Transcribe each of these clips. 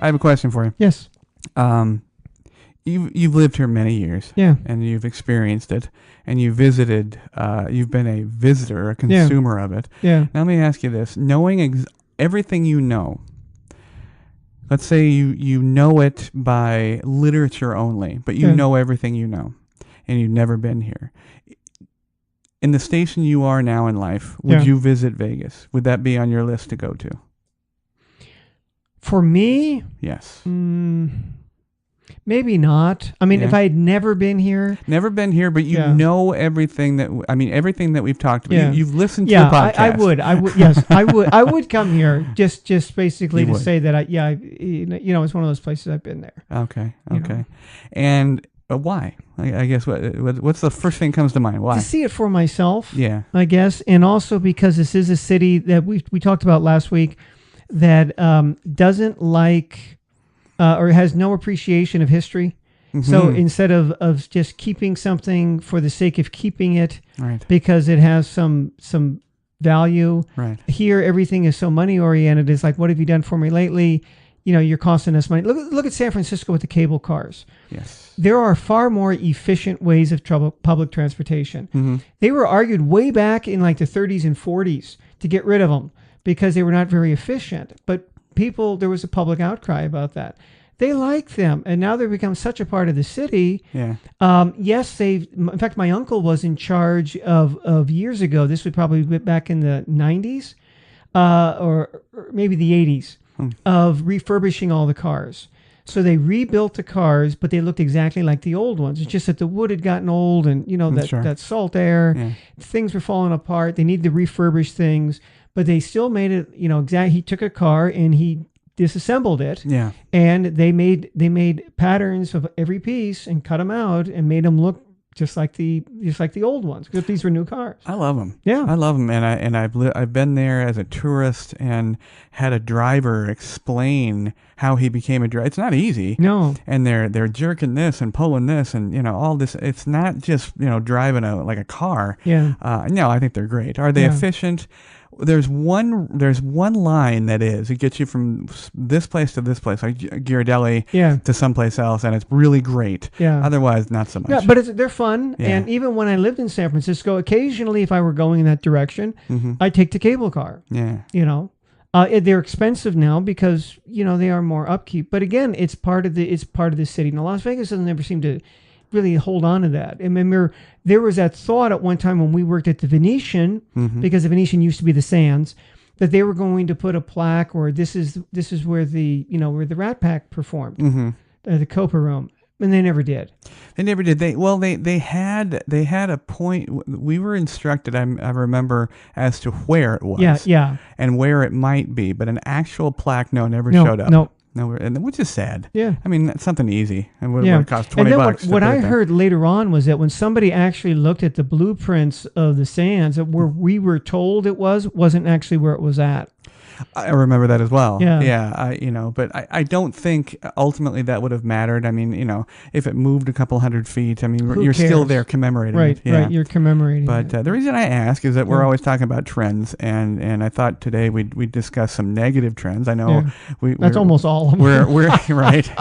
I have a question for you. Yes. You've lived here many years. Yeah. And you've experienced it, and you visited. You've been a visitor, a consumer of it. Yeah. Now let me ask you this: knowing everything you know. Let's say you know it by literature only, but you know everything you know, and you've never been here. In the station you are now in life, would you visit Vegas? Would that be on your list to go to? For me? Yes. Maybe not. I mean, if I had never been here. Never been here, but you know everything that, everything that we've talked about. Yeah. You've listened to the podcast. I would. Yes, I would. I would come here just basically to say that it's one of those places I've been there. Okay. And why? I guess what's the first thing that comes to mind? Why? To see it for myself. Yeah. I guess, and also because this is a city that we talked about last week that doesn't like or has no appreciation of history. Mm-hmm. So instead of just keeping something for the sake of keeping it, because it has some value, here everything is so money oriented. It's like, what have you done for me lately? You're costing us money. Look at San Francisco with the cable cars. Yes. There are far more efficient ways of public transportation. Mm-hmm. They were argued way back in like the 30s and 40s to get rid of them because they were not very efficient. But there was a public outcry about that. They like them, and now they've become such a part of the city. Yeah. Yes, in fact, my uncle was in charge of years ago. This would probably be back in the 90s, or maybe the 80s. Of refurbishing all the cars. So they rebuilt the cars, but they looked exactly like the old ones. It's just that the wood had gotten old, and that salt air, things were falling apart. They needed to refurbish things, but they still made it. He took a car and he disassembled it. Yeah. And they made patterns of every piece and cut them out and made them look just like the old ones, because these were new cars. I love them. Yeah, I love them, and I've been there as a tourist and had a driver explain how he became a driver. It's not easy. No, and they're jerking this and pulling this and all this. It's not just driving like a car. Yeah. No, I think they're great. Are they efficient? There's one line it gets you from this place to this place, like Ghirardelli to someplace else, and it's really great. Yeah. Otherwise, not so much. Yeah, but they're fun. Yeah. And even when I lived in San Francisco, occasionally, if I were going in that direction, I'd take the cable car. Yeah. They're expensive now because they are more upkeep. But again, it's part of the city. Now, Las Vegas doesn't ever seem to really hold on to that. I remember there was that thought at one time when we worked at the Venetian, because the Venetian used to be the Sands, that they were going to put a plaque, or this is where the where the Rat Pack performed, the Copa Room, and they never did. They never did. They had a point. We were instructed, I remember, as to where it was, and where it might be, but an actual plaque, never showed up. No, which is sad. Yeah. I mean, that's something easy. And what cost $20. And then what I heard later on was that when somebody actually looked at the blueprints of the Sands, where we were told it wasn't actually where it was at. I remember that as well. Yeah. Yeah. But I don't think ultimately that would have mattered. I mean, if it moved a couple 100 feet, I mean, you're still there commemorating it. Yeah. Right. You're commemorating it. But the reason I ask is that we're always talking about trends, and I thought today we'd discuss some negative trends. I know that's almost all of them. We're right.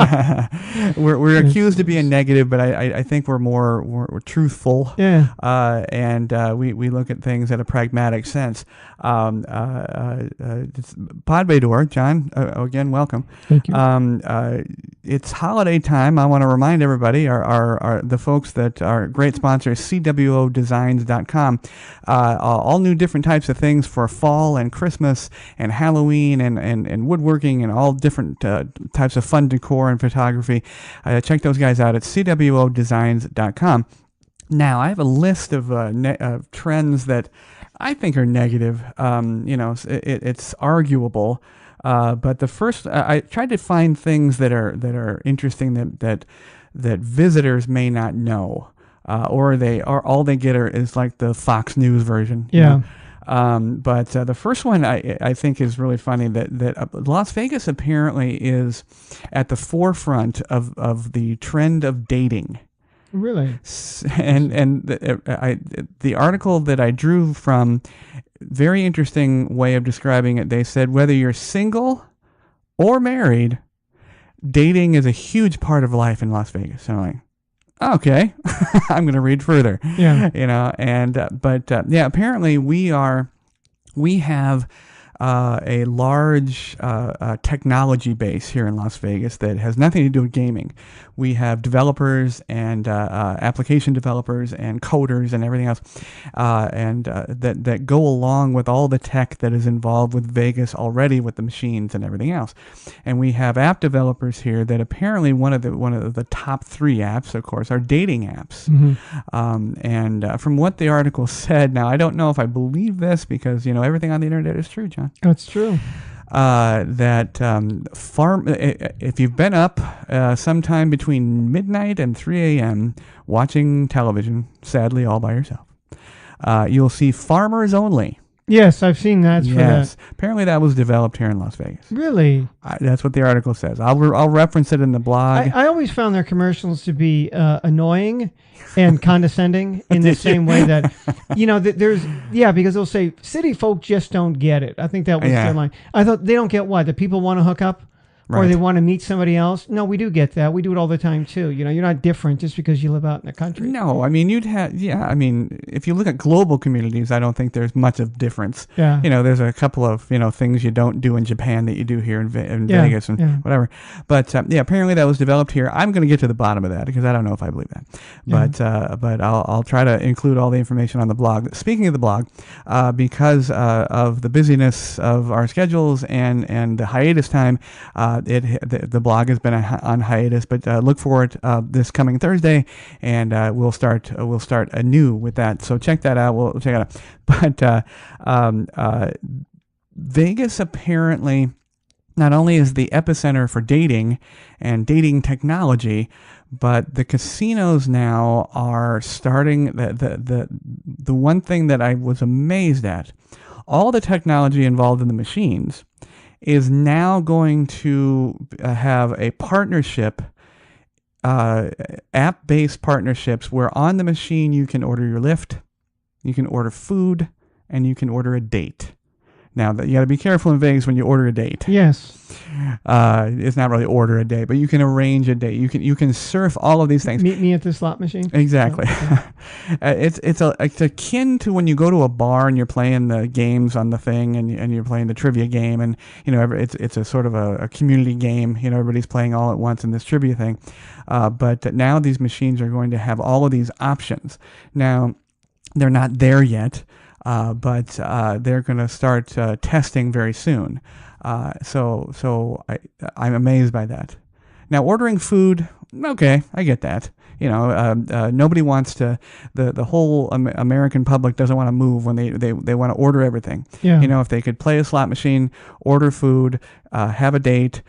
we're accused of being negative, but I think we're truthful. Yeah. And we look at things in a pragmatic sense. Podbador, John, again, welcome. Thank you. It's holiday time. I want to remind everybody, our the folks that are great sponsors, CWOdesigns.com, all new different types of things for fall and Christmas and Halloween and woodworking and all different types of fun decor and photography. Check those guys out at CWOdesigns.com. Now, I have a list of trends that I think are negative. It's arguable. But the first, I tried to find things that are interesting that visitors may not know, or all they get is like the Fox News version. Yeah. But the first one I think is really funny that Las Vegas apparently is at the forefront of the trend of dating. Really? And the article that I drew from, very interesting way of describing it. They said whether you're single or married, dating is a huge part of life in Las Vegas. And I'm like, okay, I'm going to read further. Yeah. Yeah, apparently we have a large technology base here in Las Vegas that has nothing to do with gaming. We have developers and application developers and coders and everything else, that go along with all the tech that is involved with Vegas already, with the machines and everything else. And we have app developers here that apparently one of the top 3 apps, of course, are dating apps. And from what the article said, now I don't know if I believe this because everything on the internet is true, John. That's true. If you've been up sometime between midnight and 3 a.m. watching television, sadly all by yourself, you'll see Farmers Only. Yes, I've seen that. Yes, apparently that was developed here in Las Vegas. Really? That's what the article says. I'll reference it in the blog. I always found their commercials to be annoying and condescending in the same way that, because they'll say, city folk just don't get it. I think that was their line. I thought, they don't get what? That people want to hook up? Or they want to meet somebody else? No, we do get that. We do it all the time, too. You're not different just because you live out in the country. No, I mean, if you look at global communities, I don't think there's much of difference. Yeah. There's a couple of, things you don't do in Japan that you do here in Vegas and whatever. But, apparently that was developed here. I'm going to get to the bottom of that because I don't know if I believe that. But I'll try to include all the information on the blog. Speaking of the blog, because of the busyness of our schedules and the hiatus time, the blog has been on hiatus, but look for it this coming Thursday, and we'll start anew with that. So check that out. We'll check it out. But Vegas apparently not only is the epicenter for dating and dating technology, but the casinos now are starting the one thing that I was amazed at, all the technology involved in the machines is now going to have a partnership, app-based partnerships, where on the machine you can order your Lyft, you can order food, and you can order a date. Now, you got to be careful in Vegas when you order a date. Yes. It's not really order a date, but you can arrange a date. You can surf all of these things. Meet me at the slot machine. Exactly. It's akin to when you go to a bar and you're playing the games on the thing and you're playing the trivia game, and it's a sort of a community game. Everybody's playing all at once in this trivia thing. But now these machines are going to have all of these options. Now, they're not there yet. But they're going to start testing very soon. So I'm amazed by that. Now, ordering food, okay, I get that. Nobody wants to, the whole American public doesn't want to move when they want to order everything. Yeah. If they could play a slot machine, order food, have a date,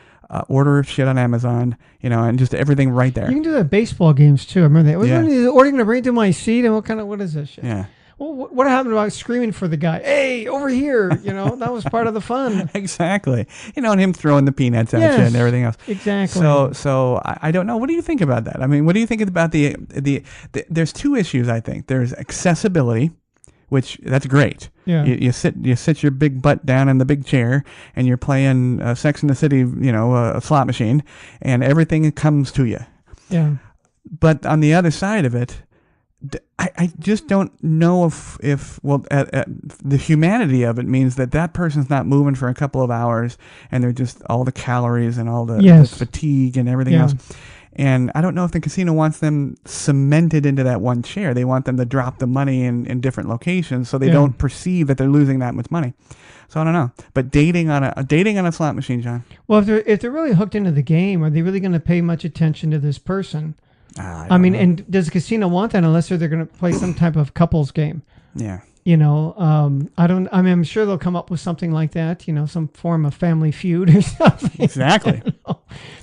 order shit on Amazon, and just everything right there. You can do that at baseball games too. I remember that. Ordering to bring to my seat, and what is this shit? Yeah. Well, what happened about screaming for the guy? Hey, over here! That was part of the fun. Exactly. And him throwing the peanuts at you and everything else. Exactly. So I don't know. What do you think about that? I mean, what do you think about the there's 2 issues, I think. There's accessibility, which that's great. Yeah. You sit your big butt down in the big chair and you're playing Sex and the City, a slot machine, and everything comes to you. Yeah. But on the other side of it, I just don't know if the humanity of it means that person's not moving for a couple of hours, and they're just all the calories and all the fatigue and everything else. And I don't know if the casino wants them cemented into that one chair. They want them to drop the money in different locations so they don't perceive that they're losing that much money. So I don't know. But dating on a slot machine, John. Well, if they're really hooked into the game, are they really going to pay much attention to this person? I mean, and does the casino want that unless they're going to play some type of couples game? Yeah. I'm sure they'll come up with something like that, some form of Family Feud or something. Exactly.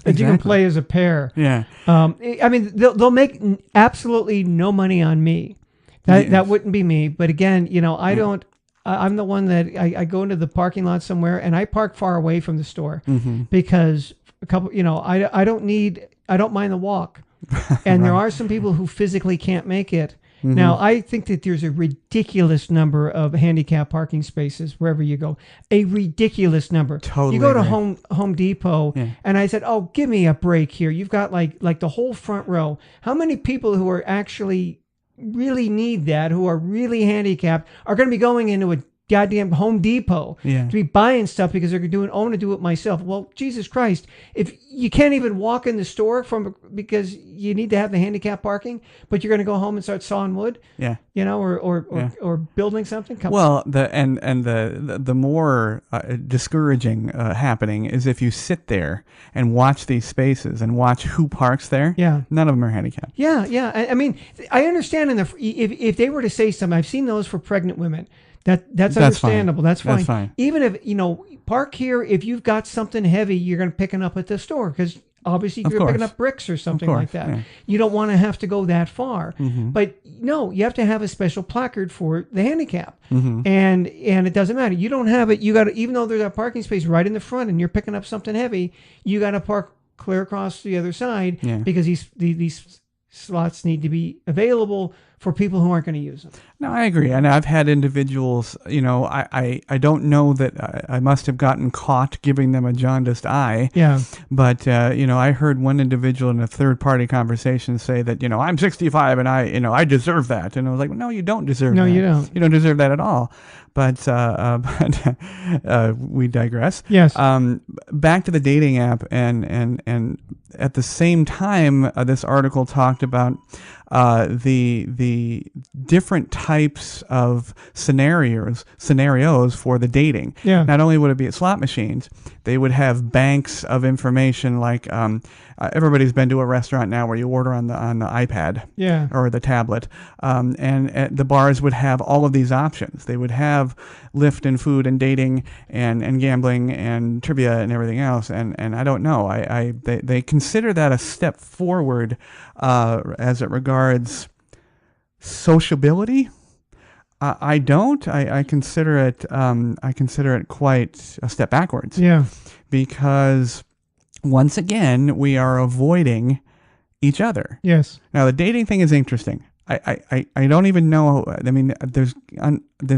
That you can play as a pair. Yeah. I mean, they'll make absolutely no money on me. That wouldn't be me. But again, I don't. I'm the one that I go into the parking lot somewhere and I park far away from the store because I don't mind the walk. And there are some people who physically can't make it. Now, I think that there's a ridiculous number of handicap parking spaces wherever you go. A ridiculous number. Totally you go to agree. Home Depot, and I said, "Oh, give me a break here. You've got like the whole front row. How many people who are actually really need that, who are really handicapped, are going to be going into a goddamn Home Depot to be buying stuff because they're doing, I want to do it myself." Well, Jesus Christ, if you can't even walk in the store because you need to have the handicap parking, but you're going to go home and start sawing wood, or building something. Well, the more discouraging happening is if you sit there and watch these spaces and watch who parks there. Yeah, none of them are handicapped. Yeah. I mean, I understand if they were to say something, I've seen those for pregnant women. That's understandable. That's fine. Even if, park here, if you've got something heavy, you're going to pick it up at the store because obviously you're picking up bricks or something like that. Yeah. You don't want to have to go that far. But no, you have to have a special placard for the handicap. And it doesn't matter. You don't have it. You got to, even though there's a parking space right in the front and you're picking up something heavy, you got to park clear across the other side because these slots need to be available for people who aren't going to use them. No, I agree. And I've had individuals, I don't know that I must have gotten caught giving them a jaundiced eye. Yeah. But, I heard one individual in a third-party conversation say that, I'm 65 and I deserve that. And I was like, no, you don't deserve that. No, you don't. You don't deserve that at all. But we digress. Yes. Back to the dating app, and at the same time, this article talked about the different types of scenarios for the dating. Yeah. Not only would it be at slot machines, they would have banks of information like everybody's been to a restaurant now where you order on the iPad or the tablet, and the bars would have all of these options. They would have Lyft and food and dating and gambling and trivia and everything else. And I don't know. They consider that a step forward as it regards sociability. I don't. I consider it. I consider it quite a step backwards. Yeah. Because once again, we are avoiding each other. Yes. Now the dating thing is interesting. I don't even know. I mean, there's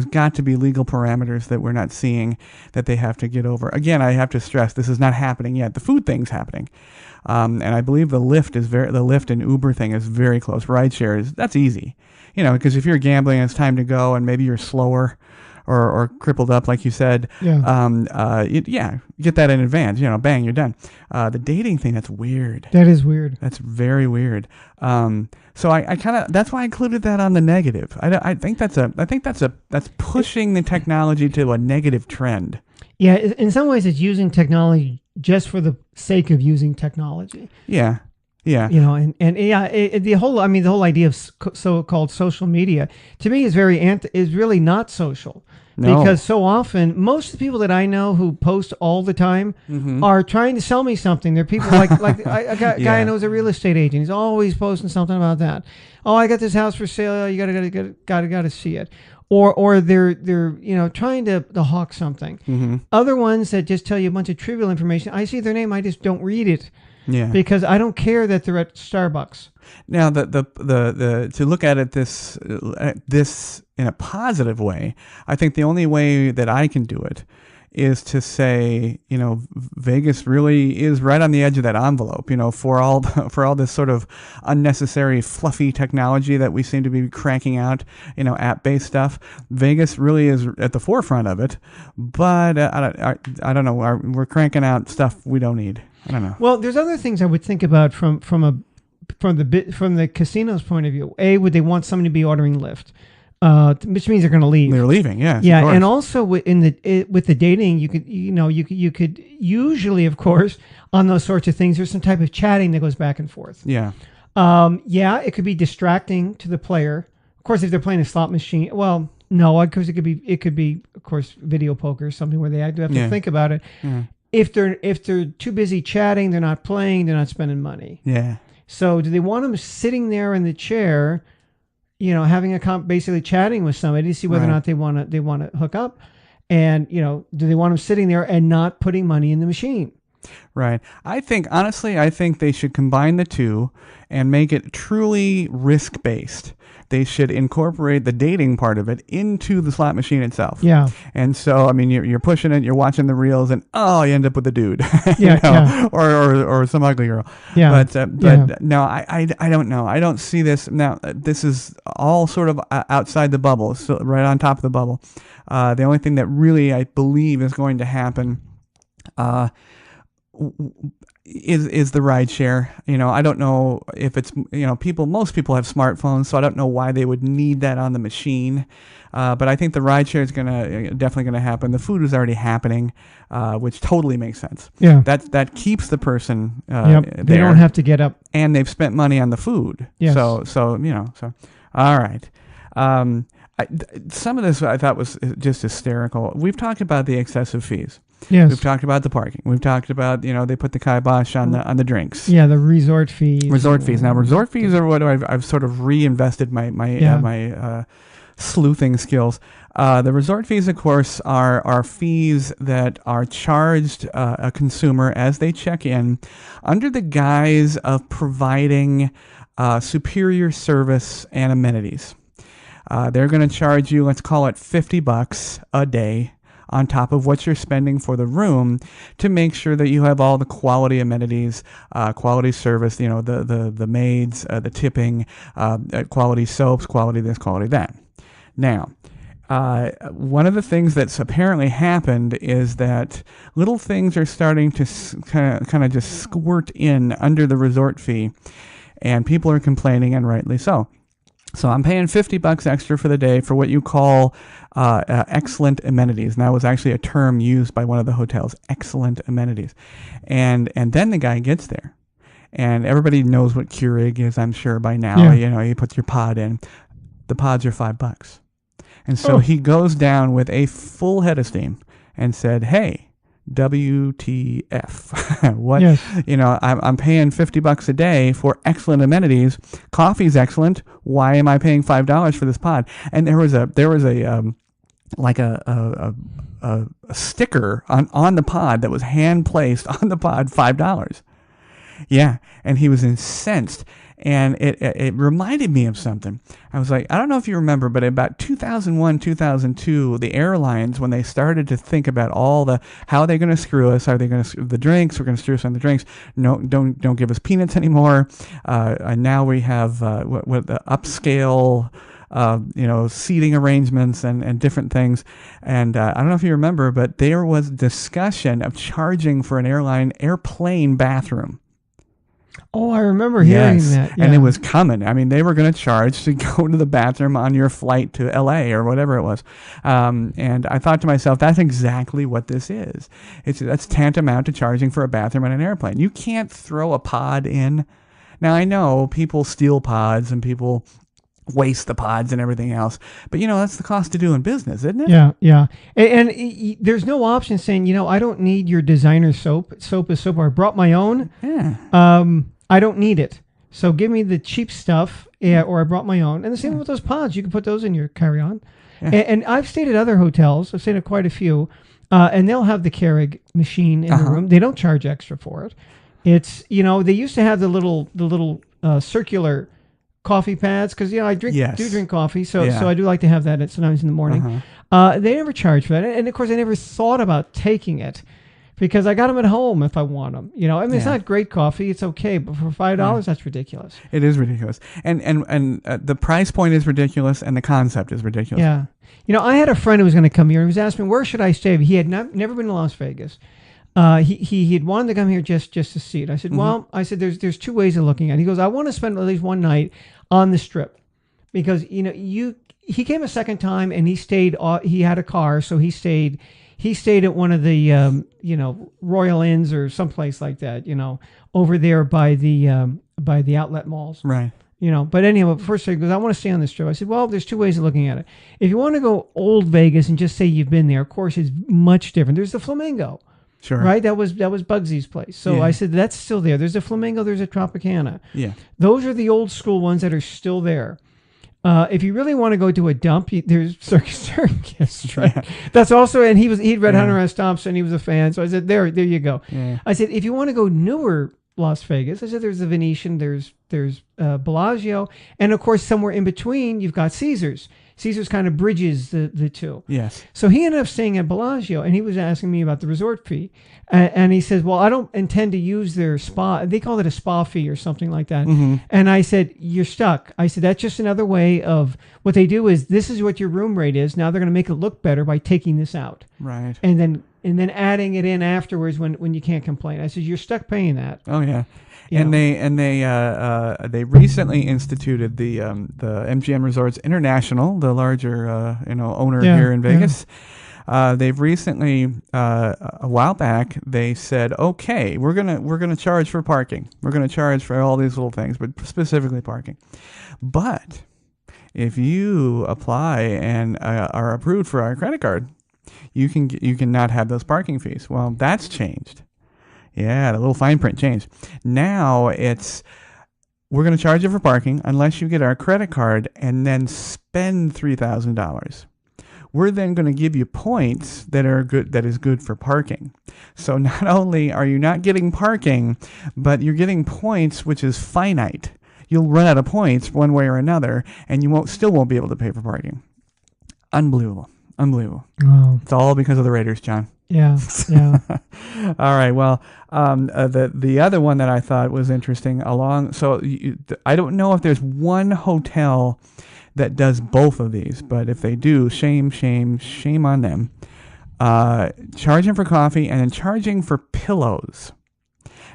got to be legal parameters that we're not seeing that they have to get over. Again, I have to stress this is not happening yet. The food thing's happening, and I believe the Lyft and Uber thing is very close. Rideshare that's easy, because if you're gambling and it's time to go and maybe you're slower or crippled up, like you said, get that in advance. Bang, you're done. The dating thing, that's weird. That is weird. That's very weird. So I kind of, that's why I included that on the negative. I think that's pushing the technology to a negative trend. Yeah, in some ways, it's using technology just for the sake of using technology. Yeah. Yeah. The whole idea of so-called social media to me is is really not social. No. Because so often, most of the people that I know who post all the time are trying to sell me something. They're people like I got a guy I know is a real estate agent. He's always posting something about that. Oh, I got this house for sale. You gotta see it. Or they're trying to hawk something. Other ones that just tell you a bunch of trivial information. I see their name, I just don't read it. Yeah. Because I don't care that they're at Starbucks. Now, the to look at it this in a positive way, I think the only way that I can do it is to say, Vegas really is right on the edge of that envelope, for all this sort of unnecessary fluffy technology that we seem to be cranking out, app-based stuff. Vegas really is at the forefront of it, but I don't know. We're cranking out stuff we don't need. I don't know. Well, there's other things I would think about from the casino's point of view. Would they want somebody to be ordering Lyft? Which means they're going to leave. They're leaving, yes. Yeah, and also with the dating, you could usually, of course, on those sorts of things, there's some type of chatting that goes back and forth. Yeah. It could be distracting to the player. Of course, if they're playing a slot machine, well, no, because it could be, of course, video poker or something where they have to think about it. Yeah. If they're too busy chatting, they're not playing, they're not spending money. Yeah. So do they want them sitting there in the chair, having basically chatting with somebody to see whether or not they want to hook up, and do they want them sitting there and not putting money in the machine? Right. Honestly, I think they should combine the two and make it truly risk-based. They should incorporate the dating part of it into the slot machine itself. Yeah. And so, I mean, you're pushing it, you're watching the reels, and you end up with a dude, Yeah. or some ugly girl. Yeah. But no, I don't know. I don't see this now. This is all sort of outside the bubble, so right on top of the bubble. The only thing that really I believe is going to happen is the ride share. I don't know if it's, most people have smartphones, so I don't know why they would need that on the machine. But I think the ride share is definitely going to happen. The food is already happening, which totally makes sense. Yeah. That keeps the person They don't have to get up. And they've spent money on the food. Yes. So all right. Some of this I thought was just hysterical. We've talked about the excessive fees. Yes. We've talked about the parking. We've talked about, they put the kibosh on the drinks. Yeah, the resort fees. Resort fees. Now, resort fees are what I've sort of reinvested my sleuthing skills. The resort fees, of course, are fees that are charged a consumer as they check in under the guise of providing superior service and amenities. They're going to charge you, let's call it $50 a day on top of what you're spending for the room to make sure that you have all the quality amenities, quality service, the maids, the tipping, quality soaps, quality this, quality that. Now, one of the things that's apparently happened is that little things are starting to kind of just squirt in under the resort fee, and people are complaining, and rightly so. So I'm paying $50 extra for the day for what you call excellent amenities. And that was actually a term used by one of the hotels, excellent amenities. And then the guy gets there. And everybody knows what Keurig is, I'm sure, by now. Yeah. You put your pod in. The pods are $5. And so he goes down with a full head of steam and said, hey, WTF. What? Yes. I'm paying $50 a day for excellent amenities. Coffee's excellent. Why am I paying $5 for this pod? And there was a sticker on the pod that was hand placed on the pod, $5. Yeah, and he was incensed. And it reminded me of something. I was like, I don't know if you remember, but about 2001, 2002, the airlines, when they started to think about how are they going to screw us? Are they going to the drinks? We're going to screw us on the drinks. No, don't give us peanuts anymore. And now we have what the upscale, seating arrangements and different things. And I don't know if you remember, but there was discussion of charging for an airplane bathroom. Oh, I remember hearing that. Yeah. And it was coming. I mean, they were going to charge to go to the bathroom on your flight to LA or whatever it was. And I thought to myself, that's exactly what this is. That's tantamount to charging for a bathroom on an airplane. You can't throw a pod in. Now, I know people steal pods and people waste the pods and everything else. But, that's the cost of doing business, isn't it? Yeah. And there's no option saying, I don't need your designer soap. Soap is soap. Or I brought my own. Yeah. I don't need it. So give me the cheap stuff, or I brought my own. And the same with those pods. You can put those in your carry-on. Yeah. And I've stayed at other hotels. I've stayed at quite a few. And they'll have the Keurig machine in the room. They don't charge extra for it. It's, they used to have the little circular coffee pads, because I do drink coffee, so I do like to have that sometimes in the morning. They never charge for that, and of course I never thought about taking it because I got them at home if I want them. It's not great coffee, it's okay, but for $5 that's ridiculous. It is ridiculous, and the price point is ridiculous, and the concept is ridiculous. Yeah, I had a friend who was going to come here. He was asking me, where should I stay? He had never been to Las Vegas. He had wanted to come here just to see it. I said, well, there's two ways of looking at it. He goes, I want to spend at least one night on the Strip, because he came a second time and he stayed. He had a car, so he stayed at one of the Royal Inns or someplace like that. Over there by the outlet malls. Right. But anyhow, first he goes, I want to stay on the Strip. I said, well, there's two ways of looking at it. If you want to go old Vegas and just say you've been there, of course it's much different. There's the Flamingo. Sure. Right? That was Bugsy's place. So I said, that's still there. There's a Flamingo, there's a Tropicana. Yeah. Those are the old school ones that are still there. If you really want to go to a dump, there's Circus, right? Yeah. That's also, and he'd read Hunter S. Thompson, he was a fan. So I said, there you go. Yeah. I said, if you want to go newer Las Vegas, I said, there's the Venetian, there's Bellagio, and of course, somewhere in between, you've got Caesars. Caesars kind of bridges the two. Yes. So he ended up staying at Bellagio, and he was asking me about the resort fee. And he says, well, I don't intend to use their spa. They call it a spa fee or something like that. Mm-hmm. And I said, you're stuck. I said, that's just another way of what they do is this is what your room rate is. Now they're going to make it look better by taking this out. Right. And then adding it in afterwards when you can't complain. I said, you're stuck paying that. Oh, yeah. And they recently instituted the MGM Resorts International, the larger owner here in Vegas. Yeah. They've recently a while back they said, okay, we're gonna charge for parking. We're gonna charge for all these little things, but specifically parking. But if you apply and are approved for our credit card, you can not have those parking fees. Well, that's changed. Yeah, the little fine print changed. Now we're going to charge you for parking unless you get our credit card and then spend $3,000. We're then going to give you points that is good for parking. So not only are you not getting parking, but you're getting points, which is finite. You'll run out of points one way or another, and you still won't be able to pay for parking. Unbelievable. Wow. It's all because of the Raiders, John. Yeah. All right. Well, the other one that I thought was interesting I don't know if there's one hotel that does both of these, but if they do, shame on them. Charging for coffee and then charging for pillows.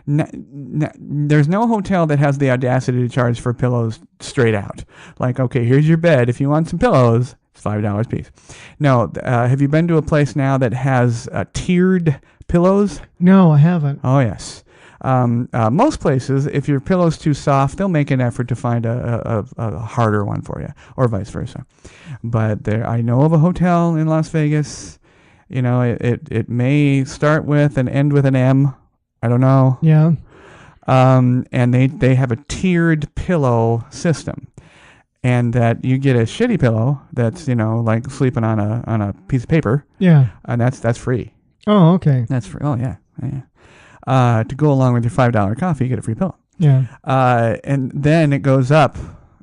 There's no hotel that has the audacity to charge for pillows straight out. Like, okay, here's your bed. If you want some pillows, it's $5 a piece. No, have you been to a place now that has tiered pillows? No, I haven't. Oh, yes. Most places, if your pillow's too soft, they'll make an effort to find a harder one for you, or vice versa. But I know of a hotel in Las Vegas. It may start with and end with an M. I don't know. Yeah. And they have a tiered pillow system. And that you get a shitty pillow that's, like sleeping on a piece of paper. Yeah. And that's free. Oh, okay. That's free. Oh, yeah. To go along with your $5 coffee, you get a free pillow. Yeah. And then it goes up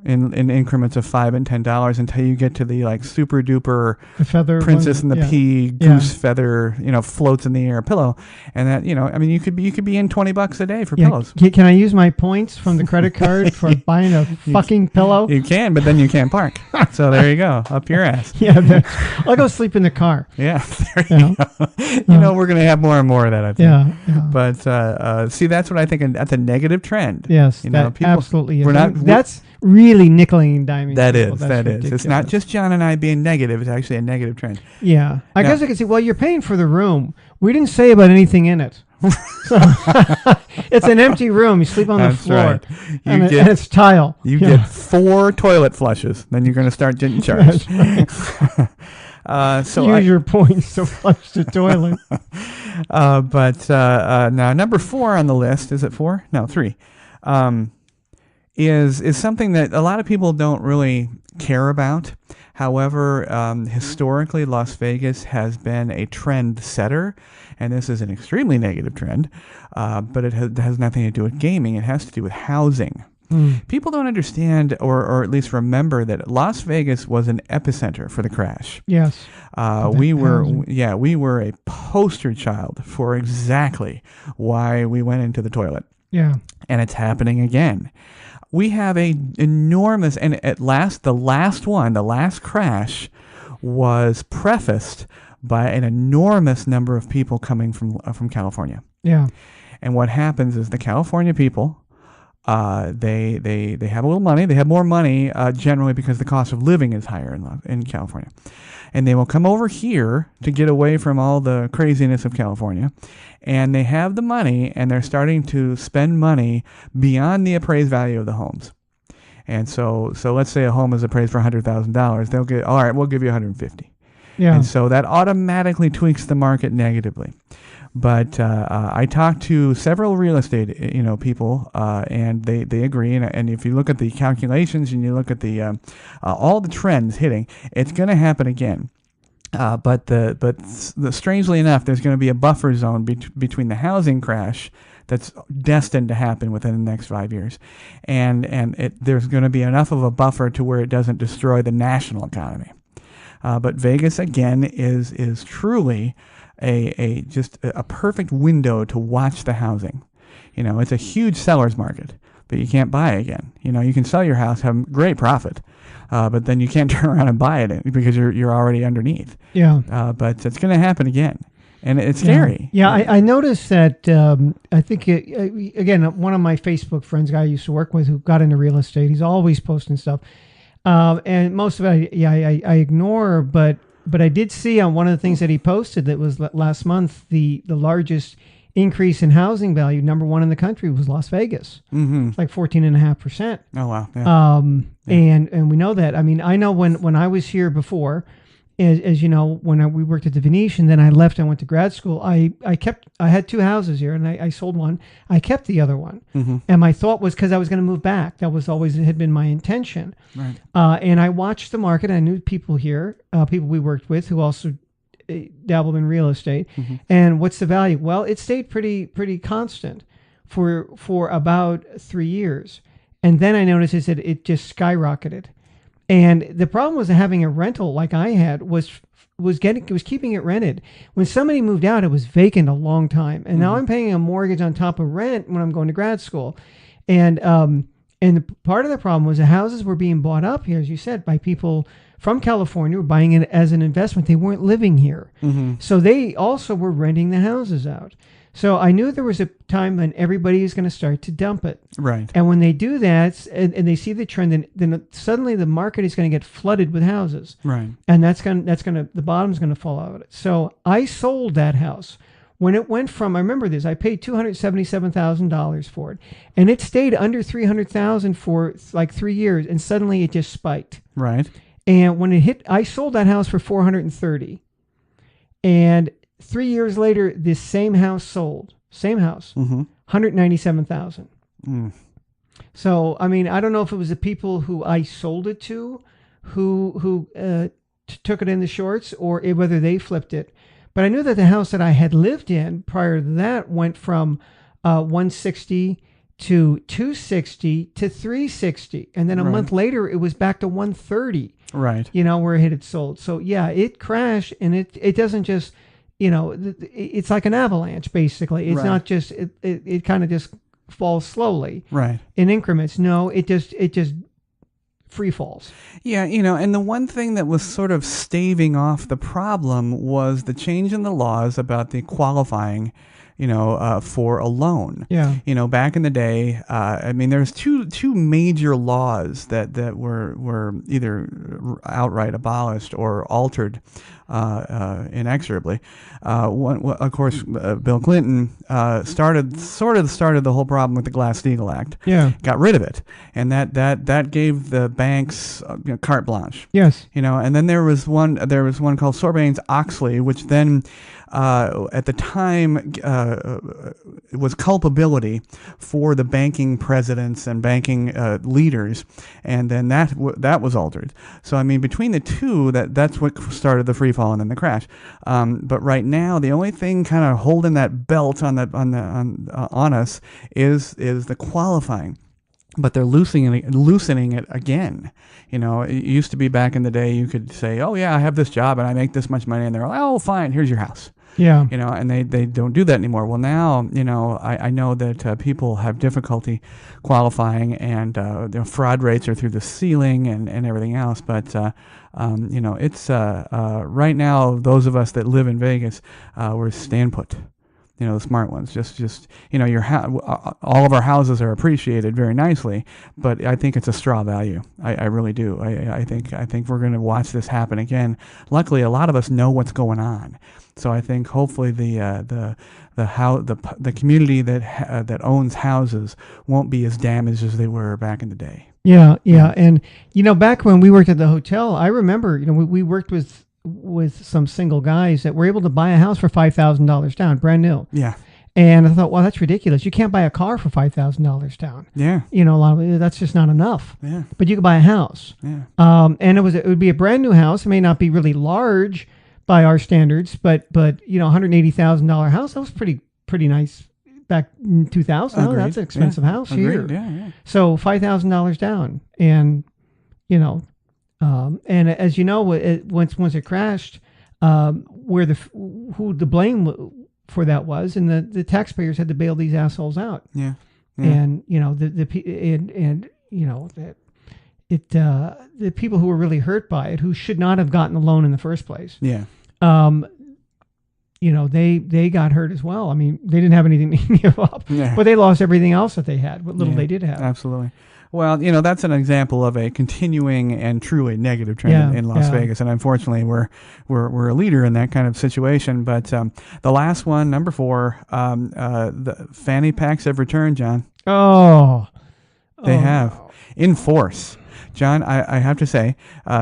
in increments of $5 and $10 until you get to the super duper the feather princess and the pea goose feather, floats in the air pillow. And that, you could be in $20 a day for pillows. Can I use my points from the credit card for buying a fucking pillow? You can, but then you can't park. So there you go, up your ass. Yeah, I'll go sleep in the car. Yeah, there you go. We're going to have more and more of that, I think. Yeah. But see, that's what I think. That's a negative trend. Yes, people, absolutely is. That's really nickeling and diming. That is. It's not just John and I being negative. It's actually a negative trend. Yeah. I guess I can say, well, you're paying for the room. We didn't say about anything in it. So, it's an empty room. You sleep on the floor. Right. And it's tile. You get 4 toilet flushes. Then you're going to start getting charged. Use your points to flush the toilet. But now number 4 on the list, is it 4? No, 3. Is something that a lot of people don't really care about. However, historically, Las Vegas has been a trend setter, and this is an extremely negative trend, but it has nothing to do with gaming. It has to do with housing. People don't understand or at least remember that Las Vegas was an epicenter for the crash. Yes. We were a poster child for exactly why we went into the toilet. Yeah. And it's happening again. We have a enormous, and the last crash was prefaced by an enormous number of people coming from California. Yeah. And what happens is the California people, they have a little money. They have more money generally because the cost of living is higher in California. And they will come over here to get away from all the craziness of California. And they have the money, and they're starting to spend money beyond the appraised value of the homes. And so let's say a home is appraised for $100,000. They'll get, all right, we'll give you $150,000. Yeah. And so that automatically tweaks the market negatively. But I talked to several real estate, people, and they agree. And if you look at the calculations and you look at the all the trends hitting, it's going to happen again. But strangely enough, there's going to be a buffer zone between the housing crash that's destined to happen within the next 5 years, and there's going to be enough of a buffer to where it doesn't destroy the national economy. But Vegas again is truly just a perfect window to watch the housing. It's a huge seller's market, but you can't buy again. You can sell your house, have great profit. But then you can't turn around and buy it because you're already underneath. Yeah. But it's going to happen again, and it's scary. Yeah, I noticed that. I think again, one of my Facebook friends, guy I used to work with, who got into real estate, he's always posting stuff, and most of it, I ignore. But I did see on one of the things that he posted that was last month, the largest increase in housing value, number one in the country, was Las Vegas. Mm-hmm. It's like 14.5%. Oh wow! Yeah. And we know that. I mean, I know when I was here before, as you know, when we worked at the Venetian, then I left and went to grad school. I had two houses here, and I sold one. I kept the other one, mm-hmm. and my thought was because I was going to move back. That was always had been my intention. Right. And I watched the market. I knew people here, people we worked with, who also dabbled in real estate. Mm-hmm. And what's the value? Well, it stayed pretty constant for about 3 years. And then I noticed is that it just skyrocketed. And the problem was having a rental like I had was keeping it rented. When somebody moved out, it was vacant a long time. And now I'm paying a mortgage on top of rent when I'm going to grad school. And part of the problem was the houses were being bought up here, as you said, by people from California, were buying it as an investment. They weren't living here. Mm-hmm. So they also were renting the houses out. So I knew there was a time when everybody is going to start to dump it. Right. And when they do that and they see the trend, then suddenly the market is going to get flooded with houses. Right. And the bottom's going to fall out of it. So I sold that house. When it went from, I remember this, I paid $277,000 for it, and it stayed under $300,000 for like 3 years, and suddenly it just spiked. Right. And when it hit, I sold that house for $430,000, and 3 years later, this same house sold, mm-hmm. $197,000. Mm. So I mean, I don't know if it was the people who I sold it to, who took it in the shorts, or whether they flipped it. But I knew that the house that I had lived in prior to that went from 160 to 260 to 360, and then a month later it was back to 130. Right. Where it had sold. So yeah, it crashed, and it doesn't just, it's like an avalanche basically. It's not just it kind of just falls slowly. Right. In increments. No, it just free falls. Yeah, and the one thing that was sort of staving off the problem was the change in the laws about the qualifying, for a loan. Yeah. Back in the day, there's two major laws that were either outright abolished or altered inexorably. One, of course, Bill Clinton started the whole problem with the Glass-Steagall Act. Yeah. Got rid of it, and that gave the banks carte blanche. Yes. And then there was one called Sarbanes-Oxley, which then at the time it was culpability for the banking presidents and banking leaders, and then that was altered. So between the two, that's what started the free fall and then the crash. But right now, the only thing kind of holding that belt on us is the qualifying. But they're loosening it again. It used to be back in the day you could say, oh yeah, I have this job and I make this much money, and they're like, oh fine, here's your house. Yeah. And they don't do that anymore. Well, now, I know that people have difficulty qualifying, and their fraud rates are through the ceiling and everything else. But, it's right now, those of us that live in Vegas, we're staying put. The smart ones. Just all of our houses are appreciated very nicely, but I think it's a straw value. I really do. I think we're going to watch this happen again. Luckily, a lot of us know what's going on, so I think hopefully the community that owns houses won't be as damaged as they were back in the day. Yeah, and back when we worked at the hotel, I remember we worked with with some single guys that were able to buy a house for $5,000 down, brand new. Yeah. And I thought, well, that's ridiculous. You can't buy a car for $5,000 down. Yeah. You know, that's just not enough. Yeah. But you could buy a house. Yeah. And it would be a brand new house. It may not be really large by our standards, but you know, $180,000 house, that was pretty nice back in 2000. Oh, that's an expensive house here. Yeah, yeah. So $5,000 down, and you know, and as you know, once it crashed, who the blame for that was, and the taxpayers had to bail these assholes out. Yeah. And you know and you know the people who were really hurt by it, who should not have gotten the loan in the first place. Yeah. You know, they got hurt as well. I mean, they didn't have anything to give up, but they lost everything else that they had, what little they did have. Absolutely. Well, you know, that's an example of a continuing and truly negative trend in Las Vegas, and unfortunately, we're a leader in that kind of situation. But the last one, number 4, the Fanny Packs have returned, John. They have in force. John, I have to say,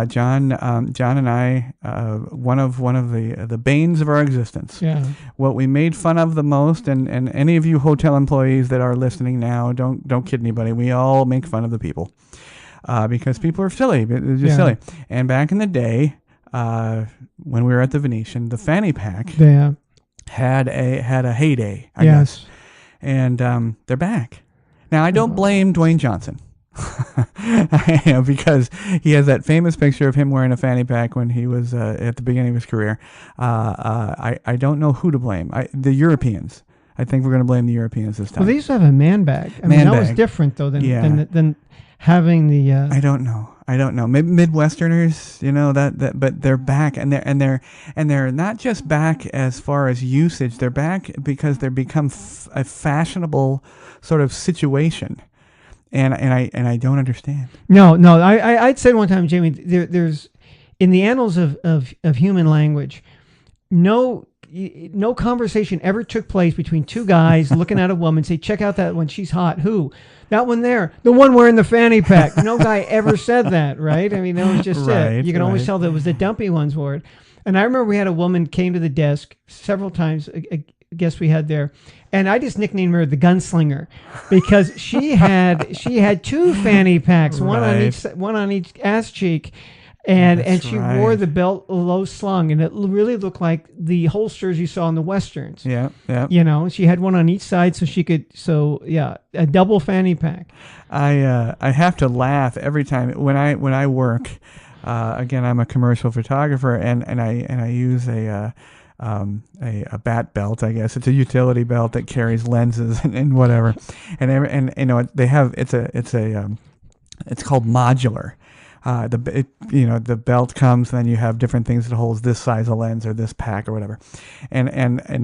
John and I, one of the banes of our existence. Yeah. What we made fun of the most, and any of you hotel employees that are listening now, don't kid anybody. We all make fun of the people, because people are silly. They're just silly. And back in the day, when we were at the Venetian, the Fanny Pack had a heyday, I guess, and they're back. Now I don't blame Dwayne Johnson. Because he has that famous picture of him wearing a fanny pack when he was at the beginning of his career. I don't know who to blame. The Europeans. I think we're going to blame the Europeans this time. Well, they used to have a man bag. I mean, that was different though than having the. I don't know. Maybe Midwesterners, you know but they're back, and they're not just back as far as usage. They're back because they're become a fashionable sort of situation. And I don't understand. No. I'd said one time, Jamie, there's in the annals of human language, no conversation ever took place between two guys looking at a woman, say, check out that one, she's hot. Who? That one there, the one wearing the fanny pack. No guy ever said that, right? I mean, that was just it. You can always tell that it was the dumpy ones wore it. And I remember we had a woman came to the desk several times. I guess we had there. And I just nicknamed her the gunslinger because she had 2 fanny packs, one on each ass cheek, and she wore the belt low slung, and it really looked like the holsters you saw in the westerns. Yeah. You know, she had one on each side so she could. So yeah, a double fanny pack. I have to laugh every time when I work. Again, I'm a commercial photographer, and I use a bat belt, I guess. It's a utility belt that carries lenses and whatever, and you know it's called modular. The belt comes, and then you have different things that holds this size of lens or this pack or whatever, and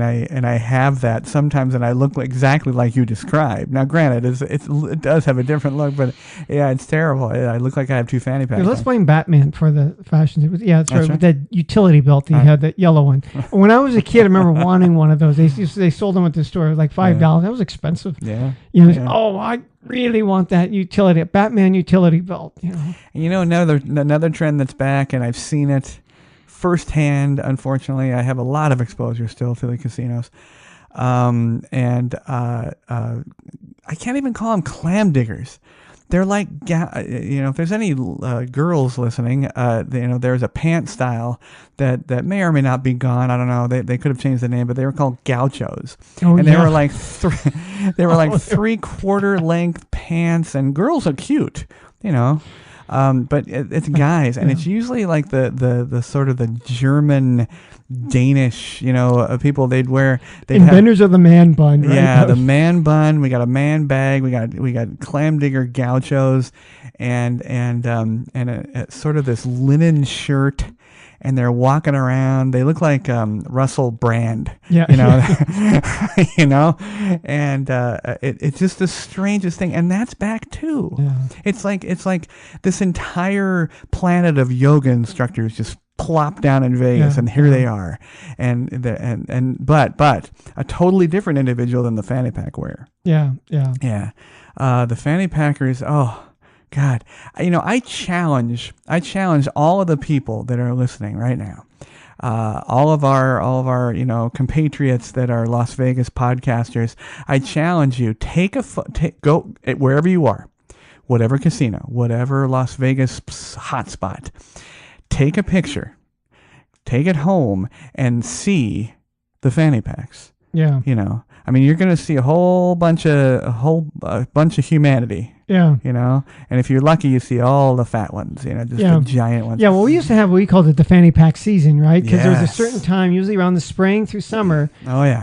I have that sometimes, and I look exactly like you described. Now, granted, it does have a different look, but yeah, it's terrible. I look like I have 2 fanny packs. Let's blame Batman for the fashion. Yeah, that's right. With that utility belt, he had that yellow one. When I was a kid, I remember wanting one of those. They sold them at the store, like $5. That was expensive. Yeah. Oh, I really want that Batman utility belt. You know, another trend that's back, and I've seen it firsthand. Unfortunately, I have a lot of exposure still to the casinos, and I can't even call them clam diggers. They're like, if there's any girls listening, there's a pant style that may or may not be gone. I don't know. They could have changed the name, but they were called gauchos, and they were like they were like 3/4 length pants, and girls are cute, but it's guys, and it's usually like the sort of the German, Danish, people. They'd inventors of the man bun, right? Yeah, the man bun. We got a man bag. We got clam digger gauchos, and a sort of this linen shirt. And they're walking around. They look like Russell Brand, and it's just the strangest thing. And that's back too. Yeah. It's like this entire planet of yoga instructors just plop down in Vegas, and here they are, but a totally different individual than the fanny pack wearer. Yeah. The fanny packers. Oh God, I challenge all of the people that are listening right now. All of our compatriots that are Las Vegas podcasters. I challenge you, go wherever you are, whatever casino, whatever Las Vegas hotspot. Take a picture, take it home, and see the fanny packs. Yeah. You're going to see a whole bunch of humanity. Yeah. And if you're lucky, you see all the fat ones, the giant ones. Yeah, well, we used to have what we called it the fanny pack season, right? Because there was a certain time, usually around the spring through summer,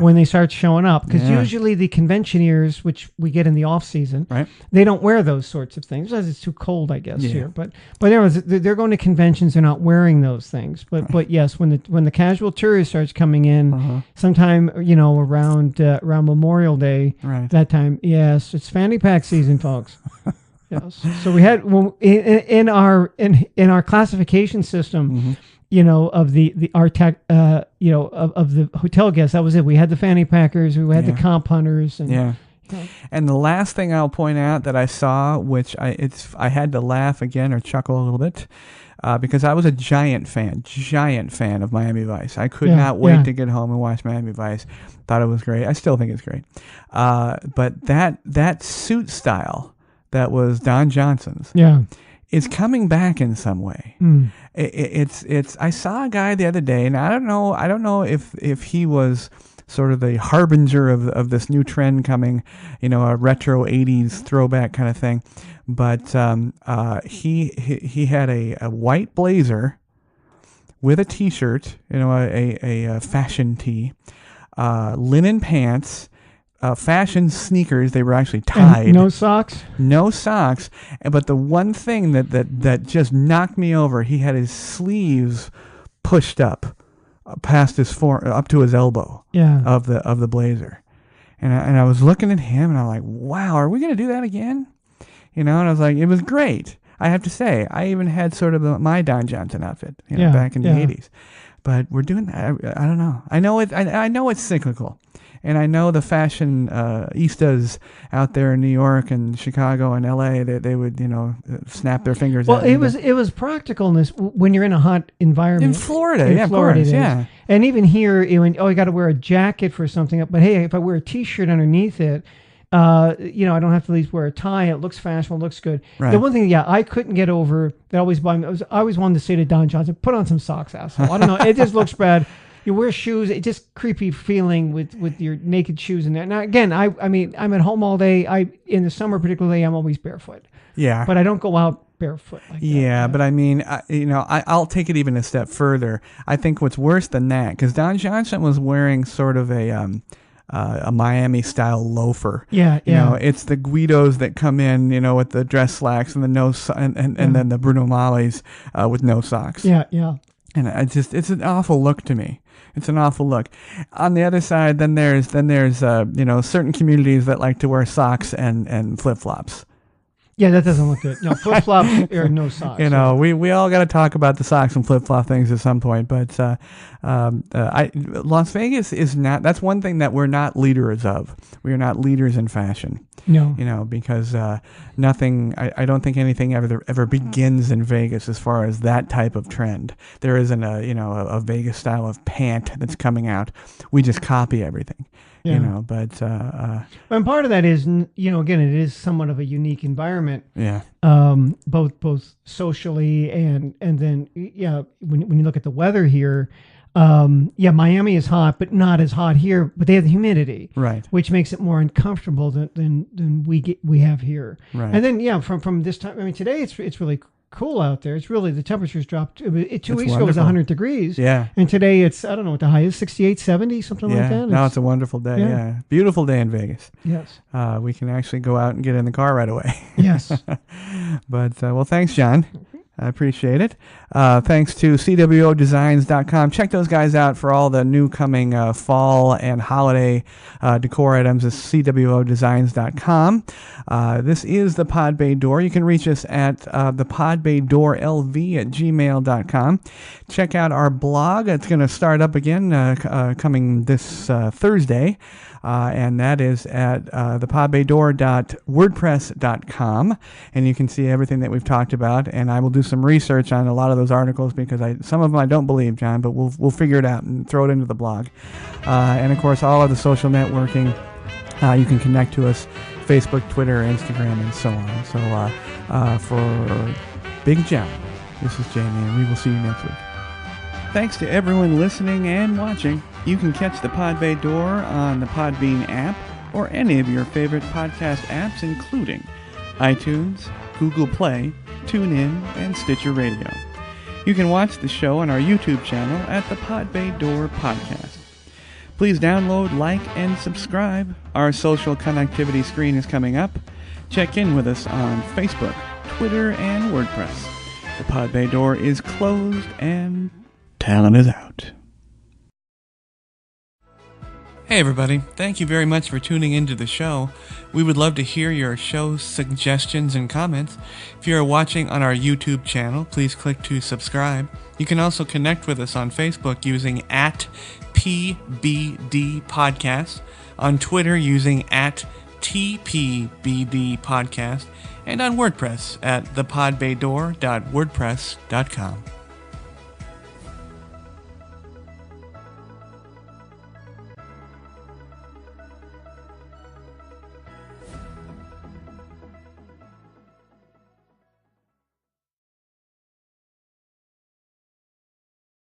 when they start showing up. Because usually the conventioneers, which we get in the off season, right, they don't wear those sorts of things because it's too cold, I guess, here. But they're going to conventions, they're not wearing those things. But yes, when the casual tourist starts coming in, sometime around Memorial Day, that time, yes, it's fanny pack season, folks. Yes. So we had in our classification system, of the hotel guests. That was it. We had the fanny packers, we had the comp hunters, and And the last thing I'll point out that I saw, which I had to laugh again or chuckle a little bit, because I was a giant fan of Miami Vice. I could not wait to get home and watch Miami Vice. Thought it was great. I still think it's great. But that suit style that was Don Johnson's is coming back in some way. It's I saw a guy the other day, and I don't know if he was sort of the harbinger of this new trend coming, a retro 80s throwback kind of thing. But he had a white blazer with a T-shirt, a fashion tee, linen pants, fashion sneakers. They were actually tied. And no socks? No socks. But the one thing that just knocked me over, he had his sleeves pushed up past his up to his elbow of the blazer. And I was looking at him, and I'm like, wow, are we going to do that again? And I was like, it was great. I have to say, I even had sort of my Don Johnson outfit, back in the 80s. But we're doing that. I don't know. I know it's cyclical. And I know the fashion istas out there in New York and Chicago and LA, they would, snap their fingers at it was practicalness when you're in a hot environment. In Florida, of course, yeah. And even here, you got to wear a jacket for something. But hey, if I wear a T-shirt underneath it, I don't have to at least wear a tie. It looks fashionable, it looks good. Right. The one thing, I couldn't get over that always bothered me. I always wanted to say to Don Johnson, put on some socks, asshole. I don't know. It just looks bad. You wear shoes, it's just creepy feeling with your naked shoes in there. Now, again, I mean, I'm at home all day. In the summer, particularly, I'm always barefoot. Yeah. But I don't go out barefoot like that. Yeah, but I mean, I'll take it even a step further. I think what's worse than that, because Don Johnson was wearing sort of a Miami style loafer. It's the Guidos that come in, with the dress slacks and the and then the Bruno Malleys with no socks. And it's an awful look to me. It's an awful look. On the other side, then there's certain communities that like to wear socks and flip flops. Yeah, that doesn't look good. No, flip flops or no socks. We all got to talk about the socks and flip flop things at some point. But Las Vegas is not. That's one thing that we're not leaders of. We are not leaders in fashion. No. Because nothing. I don't think anything ever begins in Vegas as far as that type of trend. There isn't a Vegas style of pant that's coming out. We just copy everything. But and part of that is, again, it is somewhat of a unique environment. Yeah. Both socially and then when you look at the weather here, Miami is hot, but not as hot here. But they have the humidity, right, which makes it more uncomfortable than we have here. Right. And then from this time, I mean, today it's really cool out there. It's really, the temperatures dropped. 2 weeks ago it was 100 degrees. Yeah. And today it's, I don't know what the high is, 68, 70, something like that. No, it's a wonderful day. Yeah. Beautiful day in Vegas. Yes. We can actually go out and get in the car right away. Yes. But, well, thanks, John. I appreciate it. Thanks to CWOdesigns.com. Check those guys out for all the new coming fall and holiday decor items at CWOdesigns.com. This is the Pod Bay Door. You can reach us at the podbaydoorlv@gmail.com. Check out our blog. It's going to start up again coming this Thursday. and that is at thepodbaydoor.wordpress.com, and you can see everything that we've talked about. And I will do some research on a lot of those articles because some of them I don't believe, John, but we'll figure it out and throw it into the blog. And of course, all of the social networking, you can connect to us: Facebook, Twitter, Instagram, and so on. So for Big John, this is Jamey, and we will see you next week. Thanks to everyone listening and watching. You can catch the Pod Bay Door on the Podbean app or any of your favorite podcast apps, including iTunes, Google Play, TuneIn, and Stitcher Radio. You can watch the show on our YouTube channel at the Pod Bay Door Podcast. Please download, like, and subscribe. Our social connectivity screen is coming up. Check in with us on Facebook, Twitter, and WordPress. The Pod Bay Door is closed and talent is out. Hey everybody, thank you very much for tuning into the show. We would love to hear your show suggestions and comments. If you are watching on our YouTube channel, please click to subscribe. You can also connect with us on Facebook using @PBD Podcast, on Twitter using @TPBD Podcast, and on WordPress at thepodbaydoor.wordpress.com.